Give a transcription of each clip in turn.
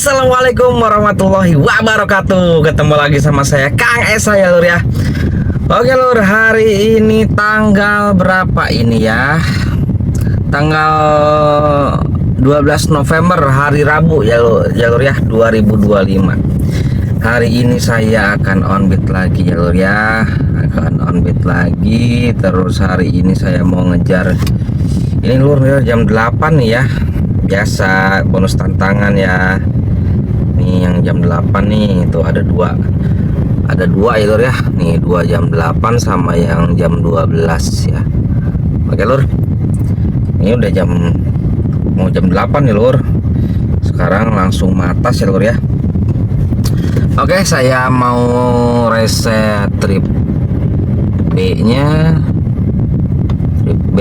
Assalamualaikum warahmatullahi wabarakatuh. Ketemu lagi sama saya Kang Esa ya lur ya. Oke lur, hari ini tanggal berapa ini ya? Tanggal 12 November, hari Rabu ya lur ya, 2025. Hari ini saya akan onbit lagi ya lur ya. Akan onbit lagi. Terus hari ini saya mau ngejar ini lur ya, jam 8 nih ya. Biasa bonus tantangan ya. Nih yang jam 8 nih, itu ada dua ya lur ya. Nih 2 jam 8 sama yang jam 12 ya. Oke lur, ini udah mau jam 8 nih lur. Sekarang langsung matas ya lur ya. Oke, saya mau reset trip B nya, trip B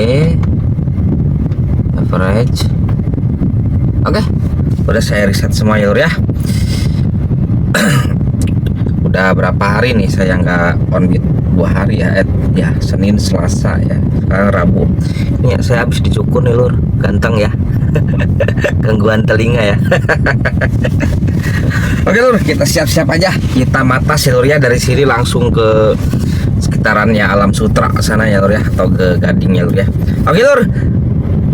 average. Oke, udah saya reset semua ya lur ya. Udah berapa hari nih saya nggak onbit, 2 hari ya, ya Senin Selasa ya, sekarang Rabu. Ini ya, saya habis dicukur nih lur, ganteng ya. Gangguan telinga ya. Oke lur, kita siap-siap aja, kita matas ya lur ya. Dari sini langsung ke sekitarannya Alam Sutra sana ya lur ya, atau ke Gading ya lur ya. Oke lur,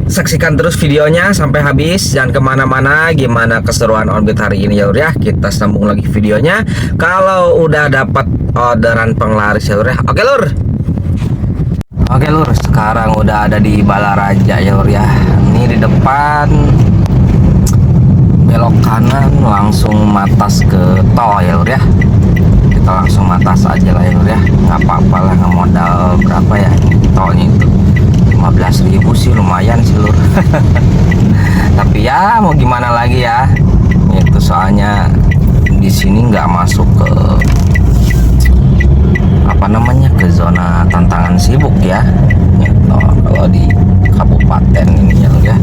saksikan terus videonya sampai habis, jangan kemana-mana. Gimana keseruan onbit hari ini ya lur ya, kita sambung lagi videonya kalau udah dapat orderan penglaris ya lur ya. Oke lur, sekarang udah ada di Balaraja ya lur ya. Ini di depan, belok kanan langsung matas ke tol ya lur ya. Kita langsung matas aja lah ya lur ya, nggak apa-apa lah, nggak modal berapa ya tolnya itu, 15.000 sih, lumayan sih lur. Tapi ya mau gimana lagi ya, itu soalnya di sini nggak masuk ke apa namanya, ke zona tantangan sibuk ya. Gitu. Kalau di kabupaten ini ya lur ya,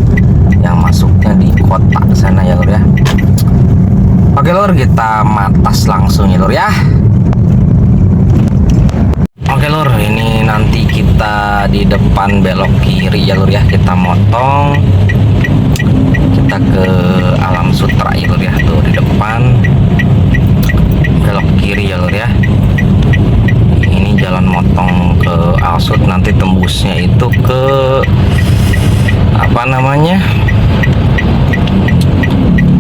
yang masuknya di kota sana ya lur ya. Oke lur, kita matas langsung ya lur ya. Oke lur, ini nanti kita di depan belok kiri ya lur ya, kita motong, kita ke Alam Sutra ya lur ya. Tuh di depan belok kiri ya lur ya. Ini jalan motong ke Alsut, nanti tembusnya itu ke apa namanya,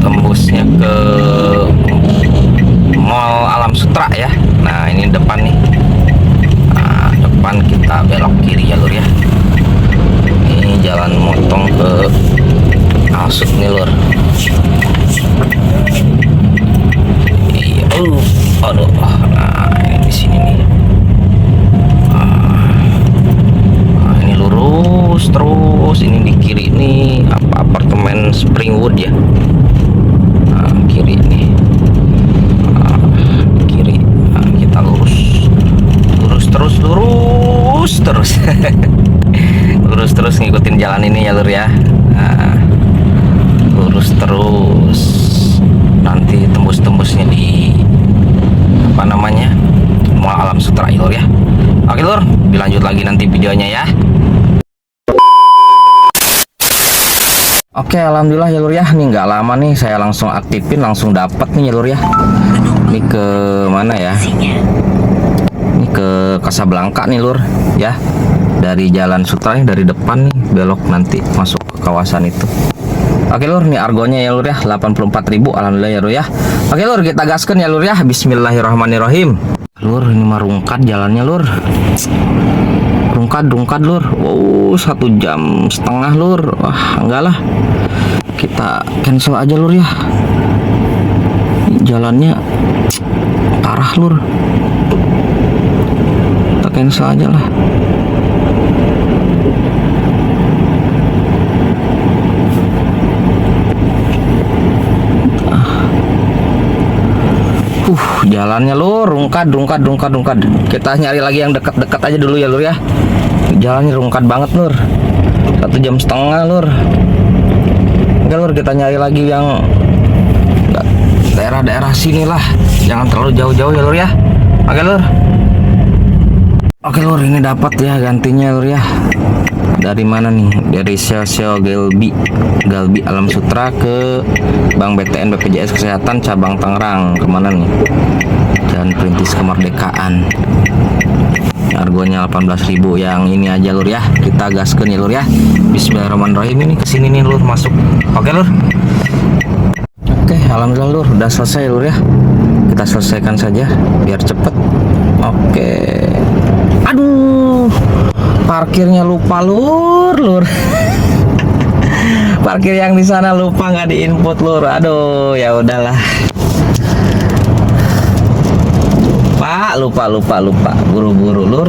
tembusnya ke Mall Alam Sutra ya. Nah ini depan nih, nah, depan kita belok kiri ya lur ya. Ini jalan motong ke Alsut nih lur. Iya, aduh, nah ini di sini nih. Nah, ini lurus terus, ini di kiri nih apartemen Springwood ya. Nah, kiri nih, kiri. Nah, kita lurus terus lurus terus ngikutin jalan ini ya lur ya. Nah, lurus terus, nanti tembusnya di apa namanya, Mall Alam Sutra ya lur ya. Oke lur, dilanjut lagi nanti videonya ya. Oke, alhamdulillah ya lur ya, nih nggak lama nih saya langsung aktifin, langsung dapat nih ya lur ya. Ini ke mana ya, ini ke Kasablanka nih lur ya. Dari Jalan Sutra nih, dari depan nih belok nanti masuk ke kawasan itu. Oke lur, nih argonya ya lur ya, 84.000, alhamdulillah ya lur ya. Oke lur, kita gaskan ya lur ya, bismillahirrahmanirrahim. Lur, ini mah rungkat jalannya lur, rungkat lur. Wow, 1,5 jam lur. Wah enggak lah, kita cancel aja lur ya, jalannya parah lur, kita cancel aja lah. Jalannya lur rungkat. Kita nyari lagi yang dekat-dekat aja dulu ya lur ya. Jalannya rungkat banget lur, 1,5 jam lur. Oke lur, kita nyari lagi yang daerah-daerah sini lah, jangan terlalu jauh-jauh ya lur ya. Oke lur, ini dapat ya gantinya lur ya. dari mana nih? Dari Sio Galbi Alam Sutra ke Bank BTN BPJS Kesehatan cabang Tangerang. Kemana nih? Jalan Perintis Kemerdekaan. Harganya 18.000. Yang ini aja lur ya. Kita gaskeun ya lur ya. Bismillahirrahmanirrahim. Ini kesini nih lur, masuk. Oke lur. Oke, alhamdulillah lur, udah selesai lur ya. Kita selesaikan saja biar cepet. Oke. Aduh, parkirnya lupa lur. Parkir yang di sana lupa, nggak diinput lur. Aduh, ya udahlah. Lupa. Buru-buru lur.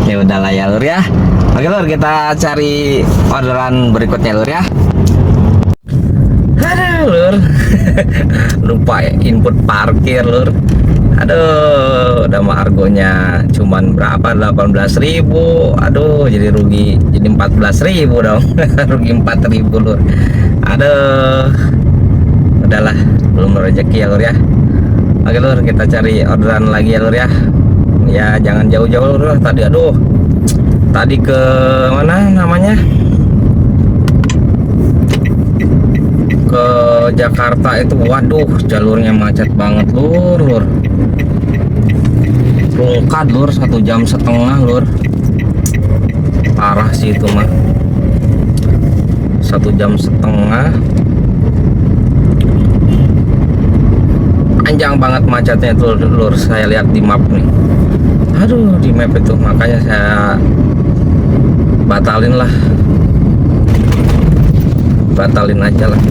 Ya udahlah ya lur ya. Oke lur, kita cari orderan berikutnya lur ya. Aduh lur. Lupa ya input parkir lur. Aduh, udah mah harganya cuman berapa? 18.000. Aduh, jadi rugi, jadi 14.000 dong. Rugi 4.000 lur. Aduh, udahlah, belum rezeki ya lur ya. Oke lur, kita cari orderan lagi ya lur ya. Ya jangan jauh-jauh lur. Tadi ke mana namanya, ke Jakarta itu, waduh jalurnya macet banget lur. Rungkat lur, 1,5 jam lur. Parah sih itu mah, 1,5 jam. Panjang banget macetnya itu lur. Saya lihat di map nih. Aduh, di map itu, makanya saya batalin aja lah.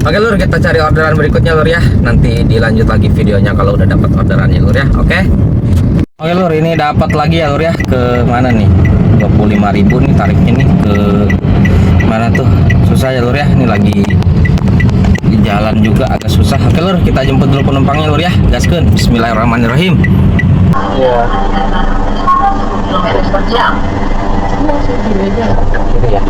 Oke lur, kita cari orderan berikutnya lur ya. Nanti dilanjut lagi videonya kalau udah dapat orderannya lur ya. Oke lur, ini dapat lagi ya lur ya. Ke mana nih? 25.000 nih tarifnya nih. Ke mana tuh? Susah ya lur ya. Ini lagi di jalan juga agak susah. Oke lur, kita jemput dulu penumpangnya lur ya. Gaskeun. Bismillahirrahmanirrahim. Iya. Ya.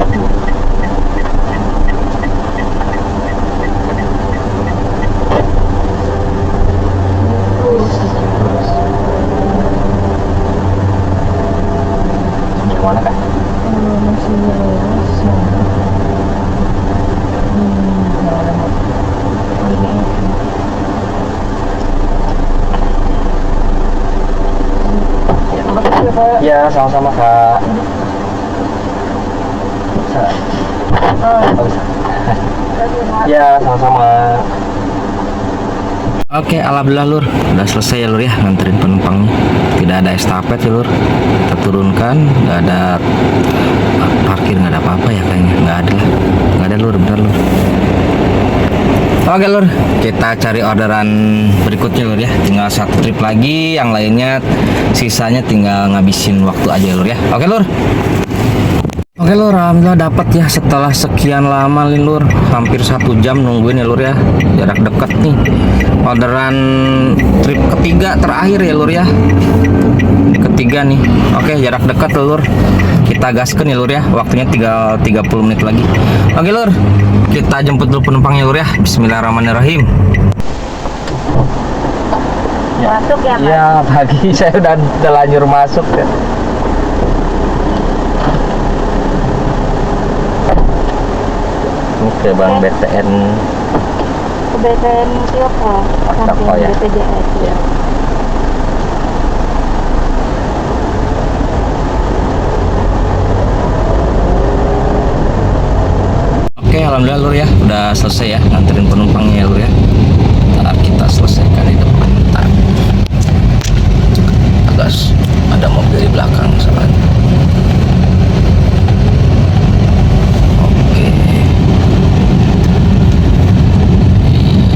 Gimana kak? Masih ya, sama-sama kak. Ya, sama-sama. Oke, alhamdulillah lur, udah selesai ya lur ya, nganterin penumpangnya. Tidak ada estafet ya lur, kita turunkan. Nggak ada parkir, nggak ada apa-apa ya kayaknya. Nggak ada lur, bener lur. Oke lur, kita cari orderan berikutnya lur ya. Tinggal 1 trip lagi, yang lainnya sisanya tinggal ngabisin waktu aja lur ya. Oke lur. Oke lur, alhamdulillah dapat ya setelah sekian lama nih lur, hampir 1 jam nungguin ya lur ya. Jarak dekat nih. Orderan trip ketiga terakhir ya lur ya. Ketiga nih. Oke, jarak dekat lur. Kita gaskan ya lur ya. Waktunya tinggal 30 menit lagi. Oke lur, kita jemput dulu penumpangnya lur ya. Bismillahirrahmanirrahim. Masuk ya Pak? Iya, pagi saya udah lanjur masuk ya. Oke, Bang BTN. Ke BTN siapa? Apa ya? BPJS ya. Oke, alhamdulillah lur ya, udah selesai ya nganterin penumpangnya ya lur ya. Ntar kita selesaikan di depan. Ntar agak ada mobil di belakang soalnya. Oke.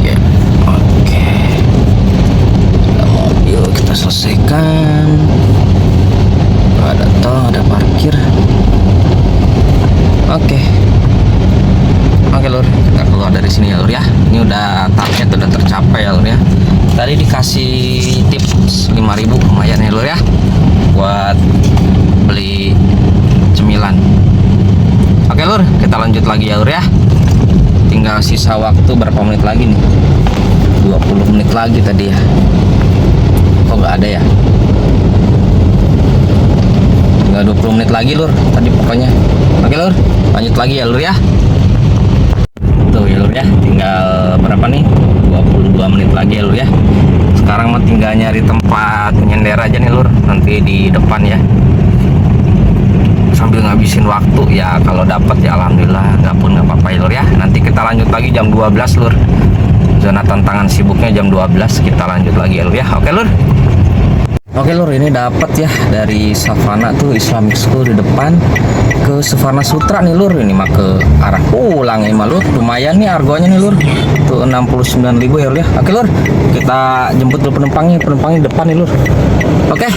Iya, oke. Ada mobil, kita selesaikan. Ada tol, ada parkir. Oke lur, kita keluar dari sini ya lur ya. Ini udah target udah tercapai ya lur ya. Tadi dikasih tips 5.000, lumayan ya lur ya, buat beli cemilan. Oke lur, kita lanjut lagi ya lur ya. Tinggal sisa waktu berapa menit lagi nih? 20 menit lagi tadi ya. Kok nggak ada ya? tinggal 20 menit lagi lur tadi pokoknya. Oke lur, lanjut lagi ya lur ya. Tuh ya lur ya, tinggal berapa nih, 22 menit lagi ya lur ya. Sekarang mah tinggal nyari tempat nyender aja nih lur, nanti di depan ya, sambil ngabisin waktu ya. Kalau dapat ya alhamdulillah, nggak pun nggak apa-apa ya lur ya. Nanti kita lanjut lagi jam 12 lur, zona tantangan sibuknya jam 12 kita lanjut lagi ya lur ya. Oke lur. Oke lur, ini dapat ya dari Savana tuh Islamic School di depan ke Savana Sutra nih lur. Ini mah ke arah pulang ini mah lur. Lumayan nih harganya nih lur. Tuh 69.000 ya lur ya. Oke lur, kita jemput dulu penumpangnya di depan nih lur. Oke,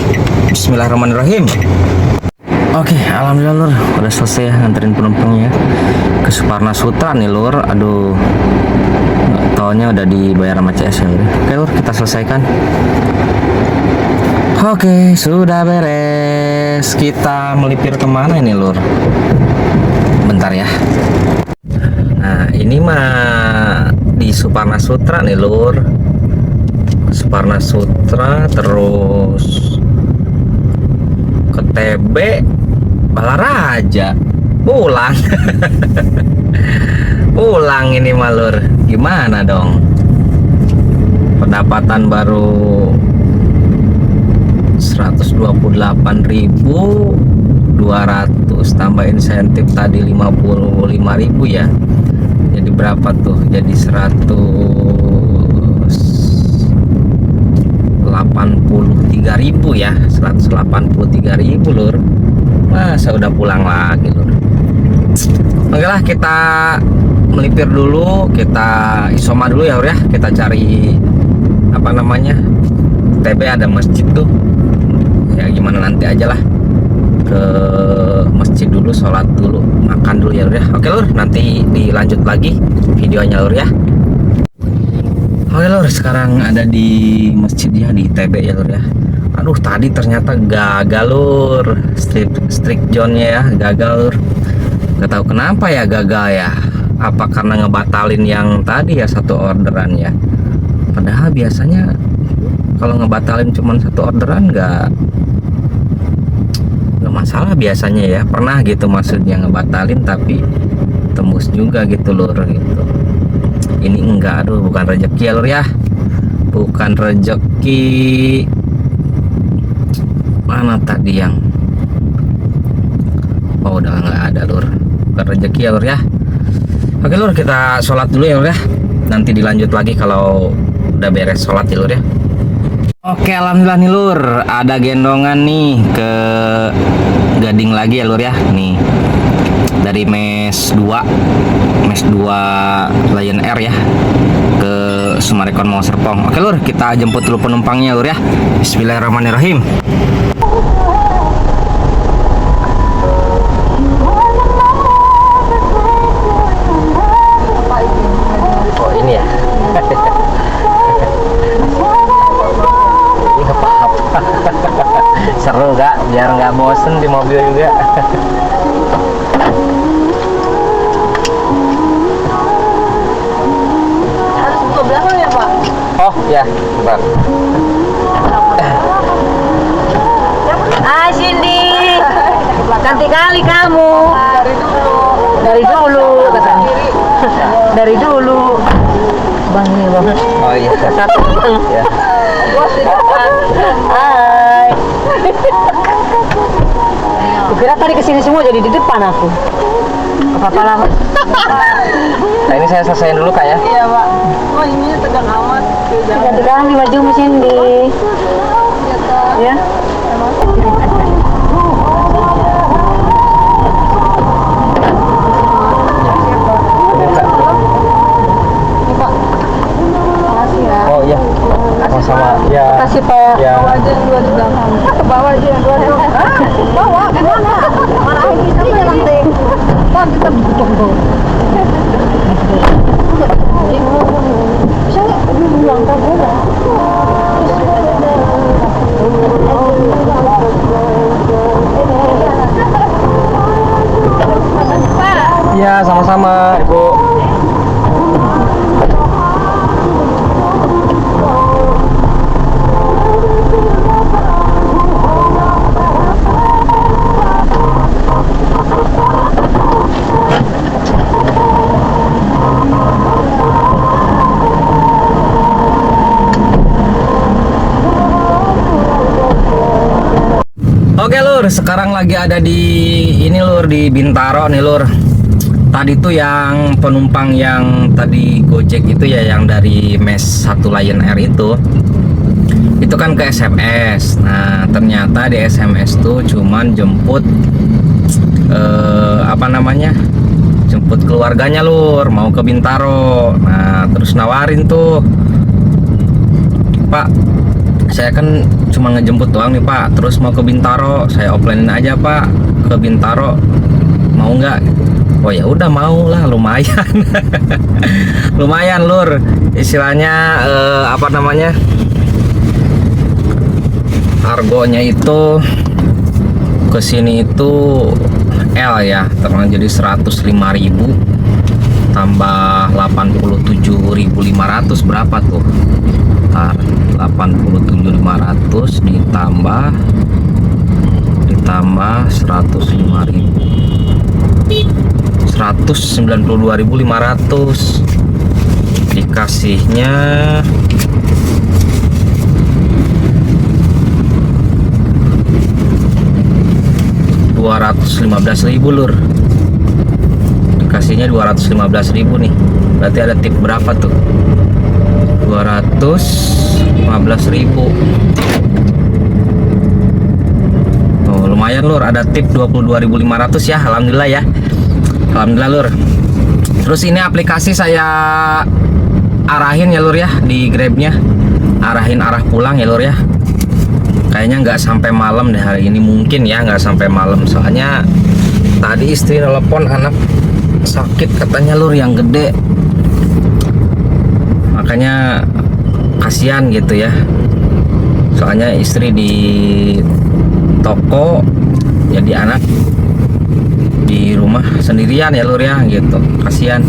bismillahirrahmanirrahim. Oke, alhamdulillah lur, udah selesai ya nganterin penumpangnya ke Suparna Sutra nih lur. Aduh, tolnya udah dibayar sama CS ya lur. Oke lur, kita selesaikan. Oke, sudah beres. Kita melipir kemana ini lur? Bentar ya. Nah, ini mah di Suparna Sutra nih lur. Suparna Sutra, terus ke TB, Balaraja, pulang. Pulang ini mah lur. Gimana dong? Pendapatan baru 128.200 tambah insentif tadi 55.000 ya. Jadi berapa tuh? Jadi 183.000 ya. 183.000 lur. Masa udah pulang lagi lur. Oke lah, kita melipir dulu, kita isoma dulu ya lur ya. Kita cari apa namanya, TB ada masjid tuh ya, gimana nanti aja lah, ke masjid dulu, sholat dulu, makan dulu ya lur ya. Oke lur, nanti dilanjut lagi videonya lur ya. Oke lur, sekarang ada di masjid ya, di TB ya lur ya. Aduh, tadi ternyata gagal lur, strict zone-nya ya, gagal lur. Gak tahu kenapa ya gagal ya, apa karena ngebatalin yang tadi ya, satu orderan ya. Padahal biasanya kalau ngebatalin cuma satu orderan nggak masalah biasanya ya. Pernah gitu maksudnya ngebatalin tapi tembus juga gitu lur gitu. Ini enggak, aduh, bukan rezeki ya lur ya, bukan rezeki. Mana tadi yang udah nggak ada lur, bukan rezeki ya lur ya. Oke lur, kita sholat dulu ya lur ya, nanti dilanjut lagi kalau udah beres sholat ya lur ya. Oke, alhamdulillah nih lur, ada gendongan nih ke Gading lagi ya lur ya. Nih dari mes 2 Lion Air ya, ke Summarecon mau Serpong. Oke lur, kita jemput dulu penumpangnya lur ya. Bismillahirrahmanirrahim. Oh ini ya. Seru gak? Biar nggak bosen di mobil juga. Harus buka belakang ya Pak? Oh ya, bentar. Ah Cindy, cantik kali kamu. Dari dulu katanya. Dari dulu. Bang ini bang. Oh iya. Ya. Hai. Kukira tadi kesini semua jadi di depan aku. Apa-apa lama. Nah ini saya selesaiin dulu kak ya. Iya Pak. Oh ini tegang amat. Ganti ganti baju mesin di. Ya. Oh iya. Sama-sama. Ya. Kasih Pak. Ya. Bawa aja dua di belakang. Ke bawah aja dua di belakang. Bawa kemana? Mana ini nanti. Pak kita butuh tuh. Bisa nggak bilang kamu? Iya, sama-sama Ibu. sekarang lagi ada di ini lur, di Bintaro nih lur. Tadi tuh yang penumpang yang tadi Gojek itu ya, yang dari Mes 1 Lion Air itu kan ke SMS. Nah ternyata di SMS tuh cuman jemput jemput keluarganya lur, mau ke Bintaro. Nah terus nawarin tuh, Pak, saya kan cuma ngejemput doang nih Pak, terus mau ke Bintaro, saya offline aja Pak ke Bintaro, mau nggak? Oh ya udah, mau lah, lumayan. Lumayan lur, istilahnya argonya itu ke sini itu L ya, terus jadi 105.000 tambah 87.500 berapa tuh? 87.500 ditambah 192.500 dikasihnya 215.000 lur, dikasihnya 215.000 nih, berarti ada tip berapa tuh? 215.000. Oh, lumayan lur, ada tip 22.500 ya, alhamdulillah ya, alhamdulillah lur. Terus ini aplikasi saya arahin ya lur ya, di Grabnya arahin arah pulang ya lur ya. Kayaknya nggak sampai malam deh hari ini, mungkin ya nggak sampai malam, soalnya tadi istri telepon anak sakit katanya lur, yang gede, makanya kasihan gitu ya, soalnya istri di toko, jadi anak di rumah sendirian ya lur ya, gitu, kasihan.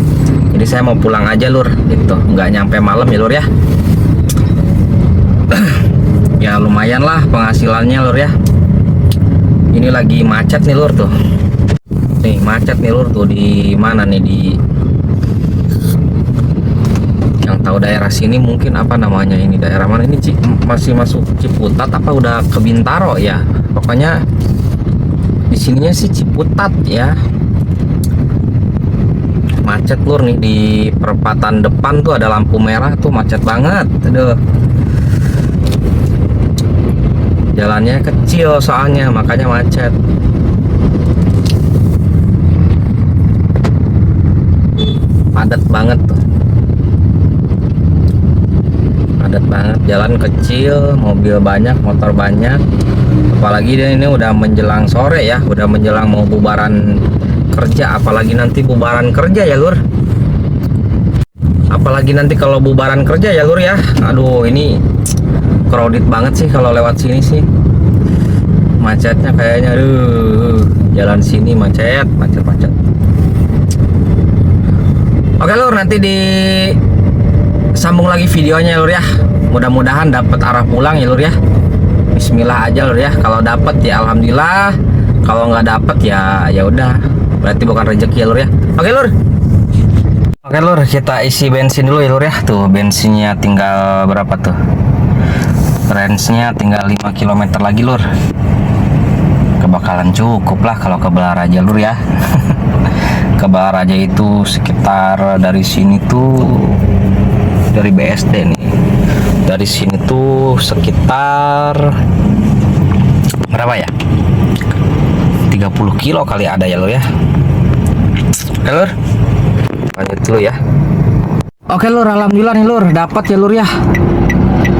Jadi saya mau pulang aja lur, gitu, nggak nyampe malam ya lur ya. Ya lumayan lah penghasilannya lur ya. Ini lagi macet nih lur tuh, nih macet nih lur tuh, di mana nih, di yang tahu daerah sini mungkin apa namanya, ini daerah mana ini, masih masuk Ciputat apa udah ke Bintaro ya, pokoknya di sininya sih Ciputat ya. Macet lur nih, di perempatan depan tuh ada lampu merah tuh, macet banget. Aduh, jalannya kecil soalnya, makanya macet. Padat banget tuh, padat banget, jalan kecil, mobil banyak, motor banyak. Apalagi ini udah menjelang sore ya, udah menjelang mau bubaran kerja, apalagi nanti bubaran kerja ya lur, apalagi nanti kalau bubaran kerja ya lur ya. Aduh, ini crowded banget sih kalau lewat sini sih, macetnya kayaknya. Aduh, jalan sini macet. Oke lur, nanti disambung lagi videonya lur ya, mudah-mudahan dapat arah pulang ya lur ya. Bismillah aja lur ya, kalau dapat ya alhamdulillah, kalau nggak dapat ya udah, berarti bukan rezeki ya lur ya. Oke lur, kita isi bensin dulu ya lur ya. Tuh bensinnya tinggal berapa tuh, range-nya tinggal 5 km lagi lur, kebakalan cukup lah kalau ke Balaraja lur ya. Ke Balaraja itu sekitar dari sini tuh, dari BSD nih, dari sini tuh sekitar berapa ya, 30 kilo kali ada ya lur ya. Oke lur, lanjut dulu ya. Oke lur, alhamdulillah nih lur, dapat ya lur ya.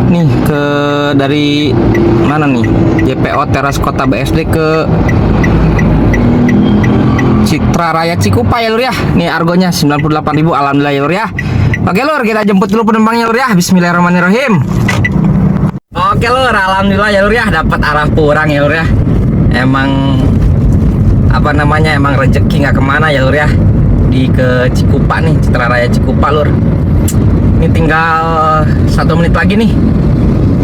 Nih ke dari mana nih, JPO Teras Kota BSD ke Citra Raya Cikupa ya lur ya. Nih argonya 98.000, alhamdulillah ya lur ya. Oke lur, kita jemput dulu penumpangnya lur ya. Bismillahirrahmanirrahim. Oke lur, alhamdulillah ya lur ya, dapat arah pulang ya lur ya. Emang emang rezeki nggak kemana ya lur ya, di ke Cikupa nih, Citra Raya Cikupa lur. Ini tinggal 1 menit lagi nih,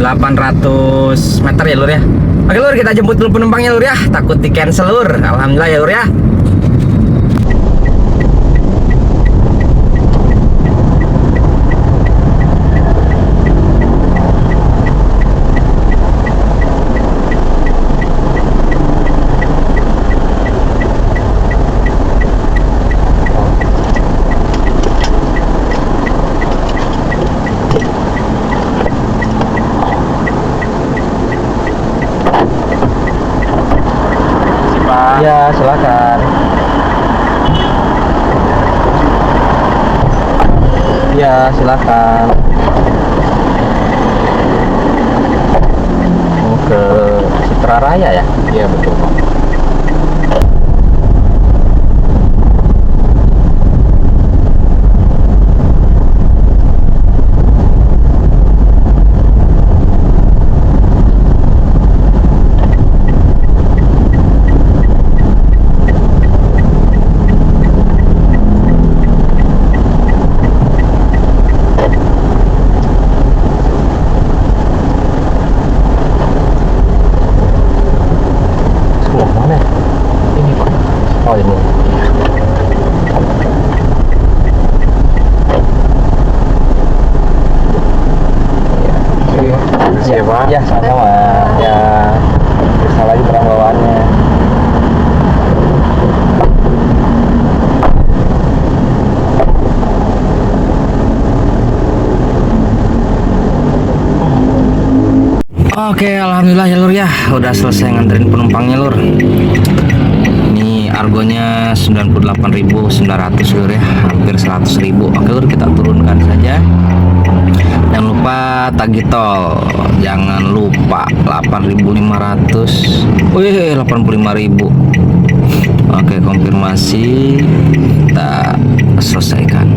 800 meter ya lur ya. Oke lur, kita jemput dulu penumpangnya lur ya, takut di cancel lur. Alhamdulillah ya lur ya. Ya, silakan. Ya, silakan. Mau ke Sutraraya ya? Iya, betul, Pak. Sebelah mana? Ini, Pak. Oh, ini. Iya, Pak. Ya, sama-sama. Ya, bisa lagi terang bawaannya. Oke, alhamdulillah ya Lur ya, udah selesai nganterin penumpangnya Lur. Ini argonya 98.900 Lur ya, hampir 100.000. Oke Lur, kita turunkan saja. Jangan lupa tagih tol, jangan lupa 8.500. Wih, 85.000. Oke, konfirmasi, kita selesaikan.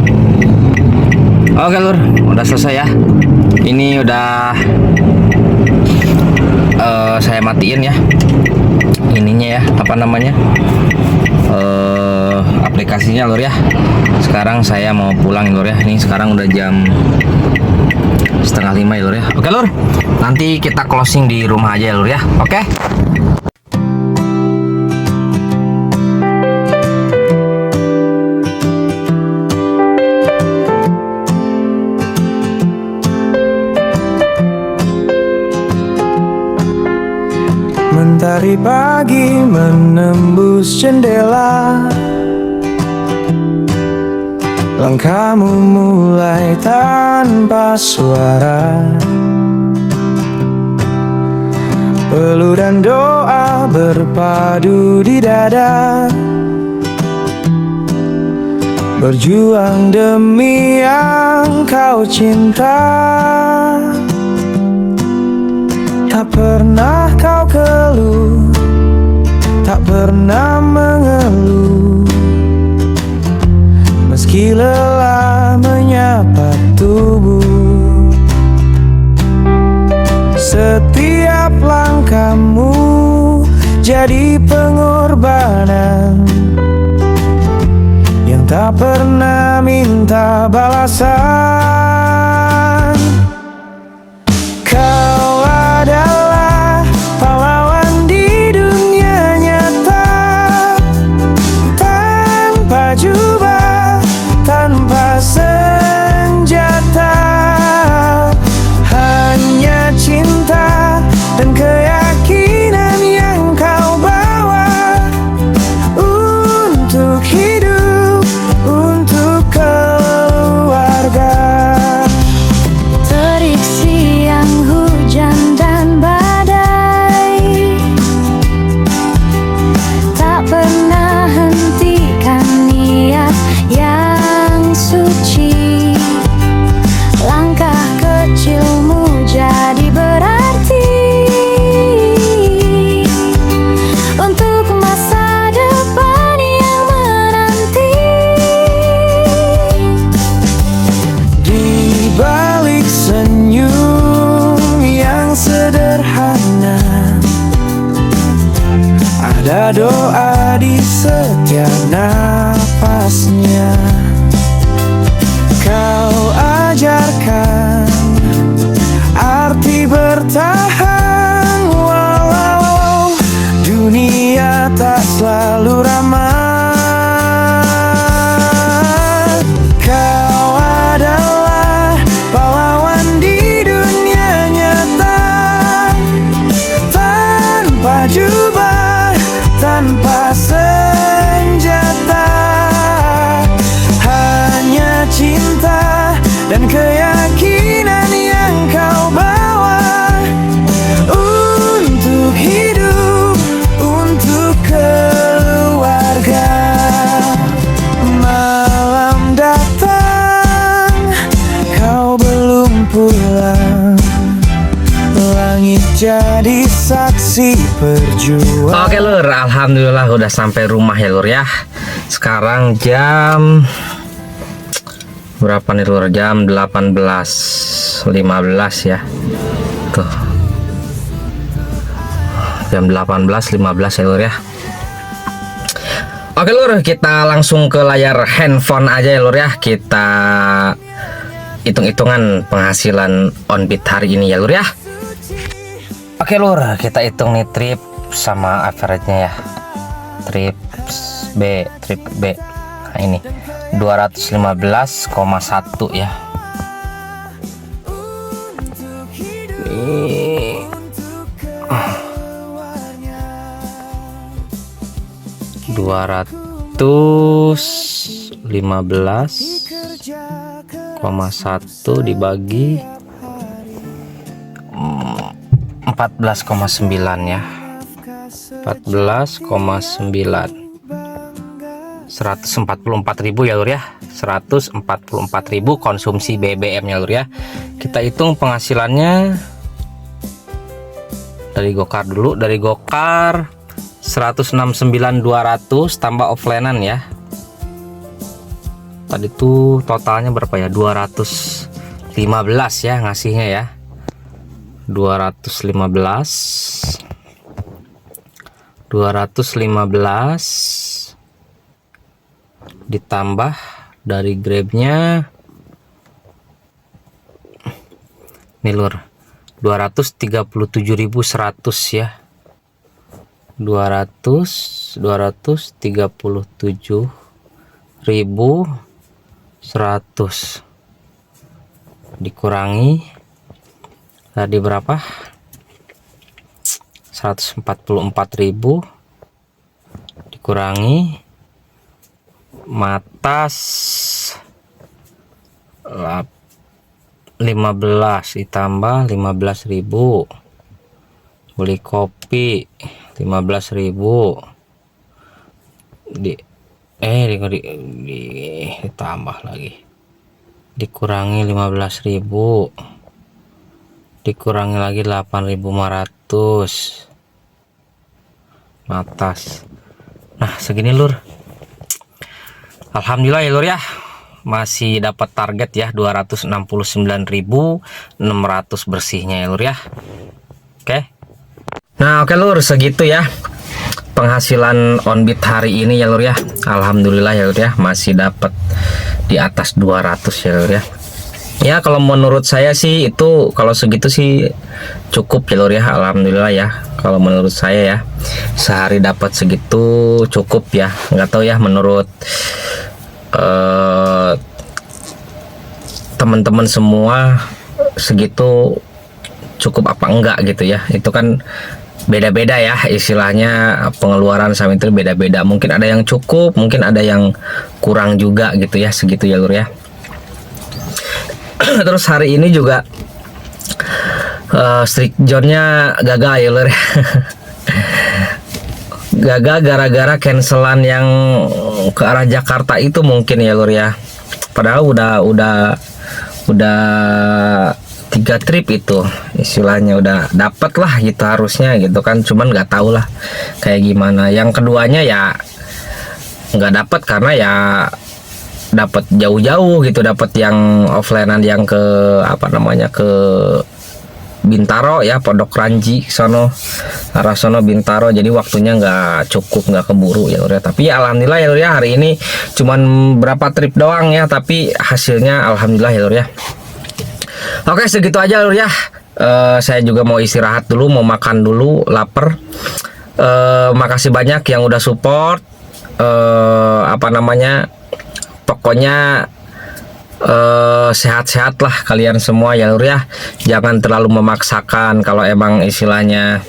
Oke Lur, udah selesai ya. Ini udah saya matiin ya ininya ya, apa namanya, aplikasinya Lur ya. Sekarang saya mau pulang Lur ya. Ini sekarang udah jam 4:30 ya Lur ya. Oke Lur, nanti kita closing di rumah aja ya Lur ya. Oke. Mentari pagi menembus jendela, langkahmu mulai tanpa suara. Peluh dan doa berpadu di dada, berjuang demi yang kau cinta. Tak pernah kau keluh, tak pernah mengeluh, meski lelah menyapa tubuh. Setiap langkahmu jadi pengorbanan yang tak pernah minta balasan. Kau adalah pahlawan di dunia nyata, tanpa jubah, tanpa senjata, hanya cinta dan keyakinan yang kau bawa untuk hidup, untuk keluarga. Terik siang, hujan dan badai, tak pernah hentikan niat yang suci. Langkah kecilmu jadi berarti untuk masa depan yang menanti. Di balik senyum yang sederhana, ada doa di setiap napasnya. Kau ajarkan arti bertahan, walau dunia tak selalu ramah. Kau adalah pahlawan di dunia nyata, tanpa jubah, tanpa senjata, jadi saksi perjuangan. Oke lur, alhamdulillah udah sampai rumah ya lur ya. Sekarang jam berapa nih lur? Jam 18.15 ya. Tuh. Jam 18.15 ya lur ya. Oke lur, kita langsung ke layar handphone aja ya lur ya. Kita hitung-hitungan penghasilan Onbit hari ini ya lur ya. Oke lur, kita hitung nih trip sama average-nya ya. Trip B. Nah ini 215,1 ya. Ini 215,1 dibagi 14,9 ya. 14,9 144.000 ya lur ya. 144.000 konsumsi BBM ya lur ya. Kita hitung penghasilannya dari Gokar dulu. Dari Gokar 169.200 tambah offline-an ya. Tadi tuh totalnya berapa ya? 215 ya ngasihnya ya. 215 ditambah dari Grabnya nih lur 237.100 ya. 237.100 dikurangi tadi berapa? 144.000 dikurangi matas 15 ditambah 15.000 beli kopi 15.000 ditambah lagi dikurangi 15.000 dikurangi lagi 8.500 matas. Nah segini lur, alhamdulillah ya lur ya, masih dapat target ya 269.600 bersihnya ya lur ya. Oke. Nah oke lur, segitu ya penghasilan Onbit hari ini ya lur ya. Alhamdulillah ya lur ya, masih dapat di atas 200 ya lur ya. Ya kalau menurut saya sih itu kalau segitu sih cukup ya lur ya. Alhamdulillah ya, kalau menurut saya ya sehari dapat segitu cukup ya. Nggak tahu ya menurut teman-teman semua segitu cukup apa enggak gitu ya. Itu kan beda-beda ya istilahnya, pengeluaran sama itu beda-beda. Mungkin ada yang cukup, mungkin ada yang kurang juga gitu ya. Segitu ya lur ya. Terus hari ini juga strict zone-nya gagal ya lur. Gagal gara-gara cancelan yang ke arah Jakarta itu mungkin ya lur ya. Padahal udah 3 trip itu istilahnya udah dapat lah gitu harusnya gitu kan, cuman nggak tahu lah kayak gimana. Yang keduanya ya nggak dapat karena ya dapat jauh-jauh gitu, dapat yang offline-an yang ke apa namanya ke Bintaro ya, Pondok Ranji sono, arah sono Bintaro, jadi waktunya nggak cukup, nggak keburu ya lur ya. Tapi ya alhamdulillah ya lur ya, hari ini cuman berapa trip doang ya, tapi hasilnya alhamdulillah ya lur ya. Oke segitu aja lur ya. Saya juga mau istirahat dulu, mau makan dulu, lapar. Makasih banyak yang udah support. Apa namanya, pokoknya sehat-sehat lah kalian semua ya lur ya. Jangan terlalu memaksakan kalau emang istilahnya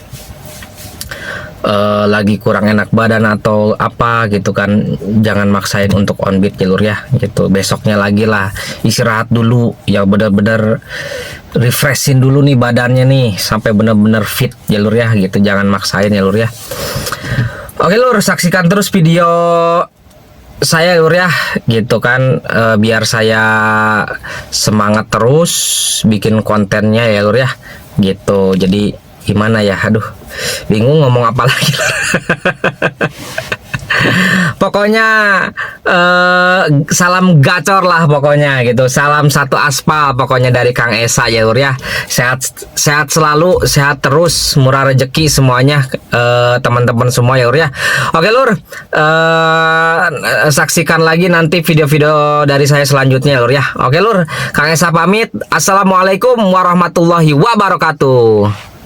lagi kurang enak badan atau apa gitu kan, jangan maksain untuk Onbit ya lur ya gitu. Besoknya lagi lah istirahat dulu ya, bener-bener refreshin dulu nih badannya nih sampai bener-bener fit ya lur ya gitu. Jangan maksain ya lur ya. Oke lur, saksikan terus video saya lur ya gitu kan, biar saya semangat terus bikin kontennya ya lur ya gitu. Jadi gimana ya, aduh bingung ngomong apa lagi. Pokoknya salam gacor lah pokoknya gitu, salam satu aspal pokoknya dari Kang Esa ya Lur ya. Sehat selalu, sehat terus, murah rezeki semuanya teman-teman semua ya Lur ya. Oke Lur, saksikan lagi nanti video-video dari saya selanjutnya ya Lur ya. Oke Lur, Kang Esa pamit. Assalamualaikum warahmatullahi wabarakatuh.